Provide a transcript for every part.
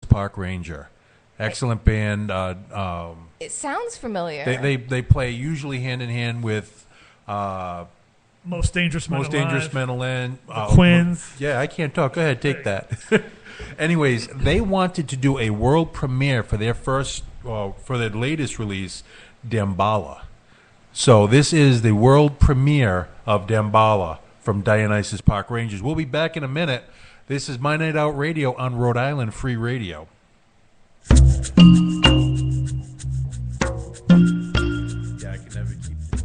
Park Ranger. Excellent band. It sounds familiar. They play usually hand in hand with Most Dangerous Men Men. The Quins. Yeah, I can't talk. Go ahead, take that. Anyways, they wanted to do a world premiere for their latest release, Damballa. So this is the world premiere of Damballa from Dionysus Park Rangers. We'll be back in a minute. This is My Night Out Radio on Rhode Island Free Radio. Yeah, I can never keep this.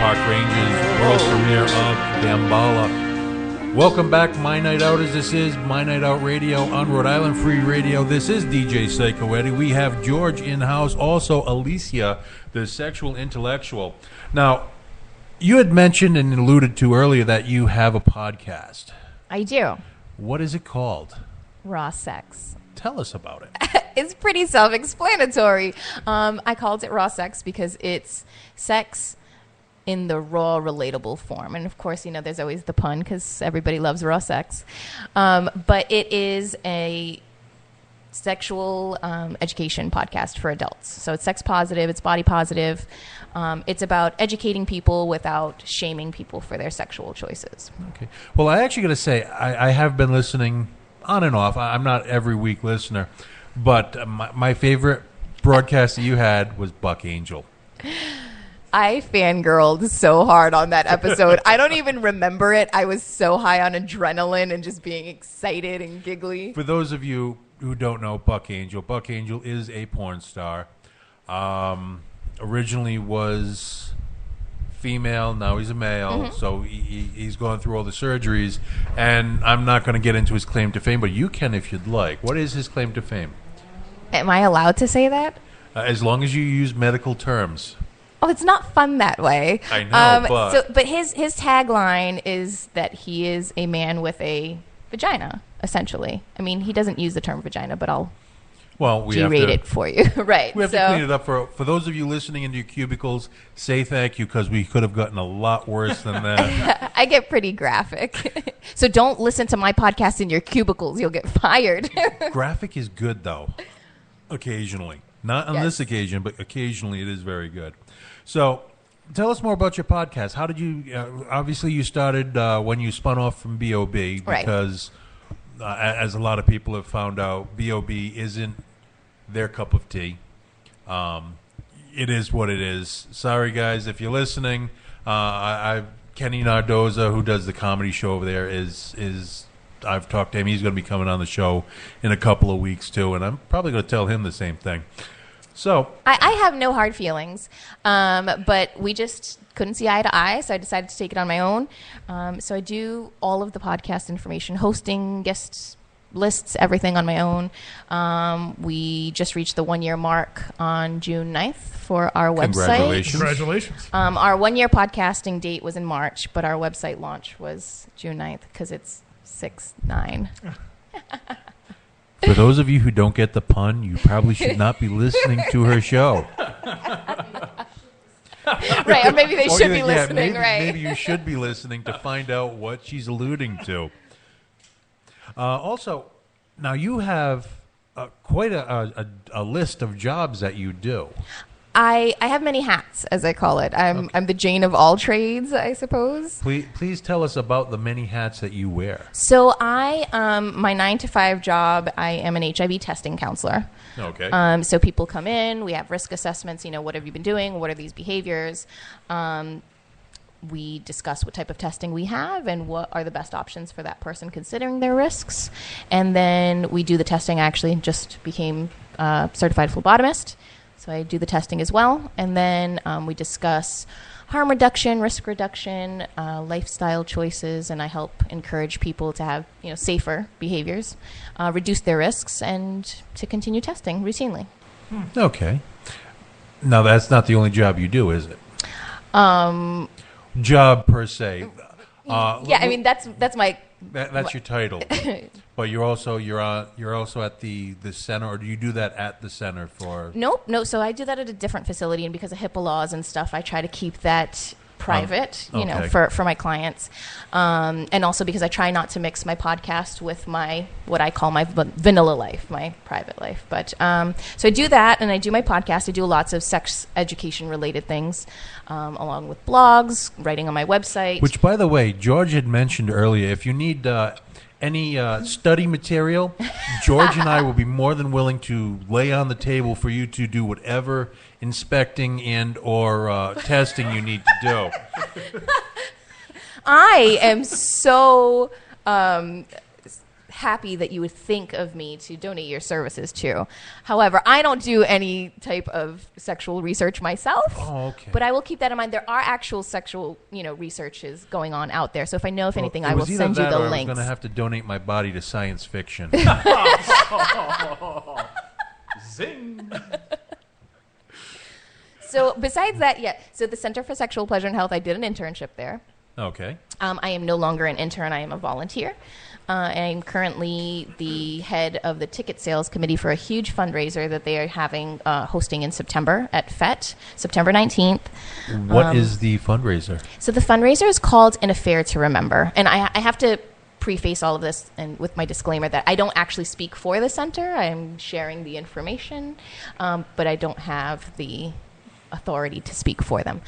Park Rangers world premiere of Damballa. Welcome back, My Night Outers. This is My Night Out Radio on Rhode Island Free Radio. This is DJ Psycho Eddie. We have George in-house, also Alicia, the sexual intellectual. Now, you had mentioned and alluded to earlier that you have a podcast. I do. What is it called? Raw sex. Tell us about it. It's pretty self-explanatory. I called it raw sex because it's sex in the raw, relatable form. And of course, you know, there's always the pun because everybody loves raw sex. But it is a sexual education podcast for adults. So it's sex positive, it's body positive. It's about educating people without shaming people for their sexual choices. Okay. Well, I actually got to say, I have been listening on and off. I'm not every week listener, but my favorite broadcast that you had was Buck Angel. I fangirled so hard on that episode. I don't even remember it. I was so high on adrenaline and just being excited and giggly. For those of you who don't know Buck Angel is a porn star. Originally was female, now he's a male, so he's going through all the surgeries. And I'm not going to get into his claim to fame, but you can if you'd like. What is his claim to fame? Am I allowed to say that? As long as you use medical terms. Oh, it's not fun that way. I know, but his tagline is that he is a man with a vagina, essentially. I mean, he doesn't use the term vagina, but I'll G-rate it for you. Right. We have to clean it up. For those of you listening in your cubicles, say thank you, because we could have gotten a lot worse than that. I get pretty graphic. So don't listen to my podcast in your cubicles. You'll get fired. Graphic is good, though, occasionally. Not on this occasion, but occasionally it is very good. So tell us more about your podcast. How did you, obviously you started when you spun off from B.O.B. because as a lot of people have found out, B.O.B. isn't their cup of tea. It is what it is. Sorry, guys, if you're listening. Kenny Nardoza, who does the comedy show over there, is I've talked to him. He's going to be coming on the show in a couple of weeks, too, and I'm probably going to tell him the same thing. So I have no hard feelings, but we just couldn't see eye to eye, so I decided to take it on my own. So I do all of the podcast information, hosting, guest lists, everything on my own. We just reached the 1-year mark on June 9th for our website. Congratulations. Our 1-year podcasting date was in March, but our website launch was June 9th because it's 6/9. For those of you who don't get the pun, you probably should not be listening to her show. Right, or maybe they should be listening, right? Maybe you should be listening to find out what she's alluding to. Also, now you have quite a list of jobs that you do. I have many hats, as I call it. I'm the Jane of all trades, I suppose. Please tell us about the many hats that you wear. So my 9-to-5 job, I am an HIV testing counselor. Okay. So people come in, we have risk assessments, what have you been doing? What are these behaviors? We discuss what type of testing we have and what are the best options for that person considering their risks. And then we do the testing. I actually just became a certified phlebotomist. So I do the testing as well. And then we discuss harm reduction, risk reduction, lifestyle choices, and I help encourage people to have safer behaviors, reduce their risks, and to continue testing routinely. Okay. Now, that's not the only job you do, is it? Job per se. Yeah, I mean that's my. That's your title, but you're also at the center, or do you do that at the center for? Nope. So I do that at a different facility, and because of HIPAA laws and stuff, I try to keep that private, okay. for my clients, and also because I try not to mix my podcast with what I call my vanilla life, my private life. But so I do that, and I do my podcast. I do lots of sex education related things, along with blogs, writing on my website. Which, by the way, George had mentioned earlier. If you need any study material, George and I will be more than willing to lay on the table for you to do whatever inspecting and or testing you need to do. I am so happy that you would think of me to donate your services to. However, I don't do any type of sexual research myself. Oh, okay. But I will keep that in mind. There are actual sexual, researches going on out there. So if I know of anything, I It will was either send you that the or I was links. going to have to donate my body to science fiction. Zing. So besides that, so the Center for Sexual Pleasure and Health, I did an internship there. Okay. I am no longer an intern. I am a volunteer. I'm currently the head of the ticket sales committee for a huge fundraiser that they are hosting in September at FET, September 19th. What is the fundraiser? So the fundraiser is called An Affair to Remember. And I have to preface all of this and with my disclaimer that I don't actually speak for the center. I'm sharing the information, but I don't have the authority to speak for them.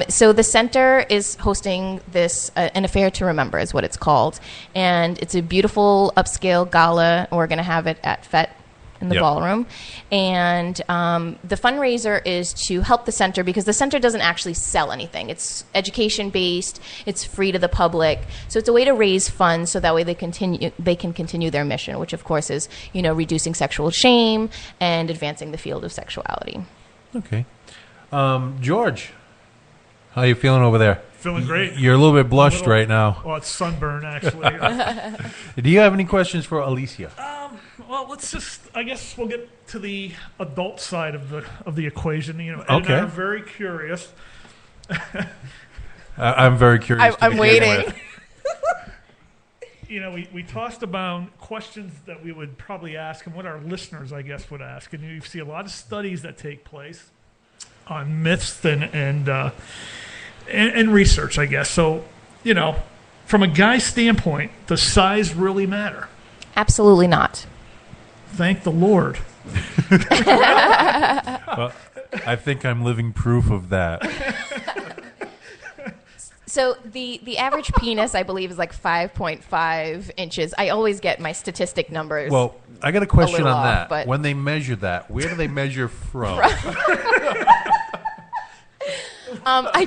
So the center is hosting this, An Affair to Remember is what it's called. And it's a beautiful upscale gala. We're going to have it at FET in the ballroom. And the fundraiser is to help the center because the center doesn't actually sell anything. It's education-based. It's free to the public. So it's a way to raise funds so that way they can continue their mission, which of course is, reducing sexual shame and advancing the field of sexuality. Okay. George, how you feeling over there? Feeling great. You're a little bit blushed right now. Oh, it's sunburn, actually. Do you have any questions for Alicia? Well, I guess we'll get to the adult side of the equation. Ed and Okay. I are very curious. I'm very curious. I'm waiting. We tossed about questions that we would probably ask and what our listeners, I guess, would ask. And you see a lot of studies that take place on myths and research, I guess. So, from a guy's standpoint, does size really matter? Absolutely not. Thank the Lord. Well, I think I'm living proof of that. So the average penis, I believe, is like 5.5 inches. I always get my statistic numbers. Well, I got a question little on off, that. but- When they measure that, where do they measure from? I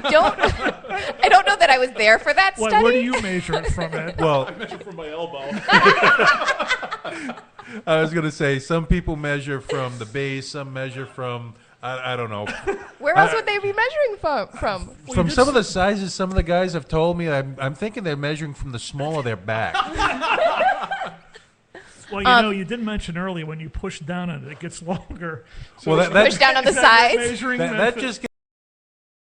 don't know that I was there for that study. Where do you measure it from, Ed? Well, I measure from my elbow. I was going to say some people measure from the base, some measure from I don't know. Where else would they be measuring from? From some of the sizes, some of the guys have told me, I'm thinking they're measuring from the small of their back. Well, you did mention earlier when you push down on it, it gets longer. So Well, Push down on the is that sides. measuring that method? just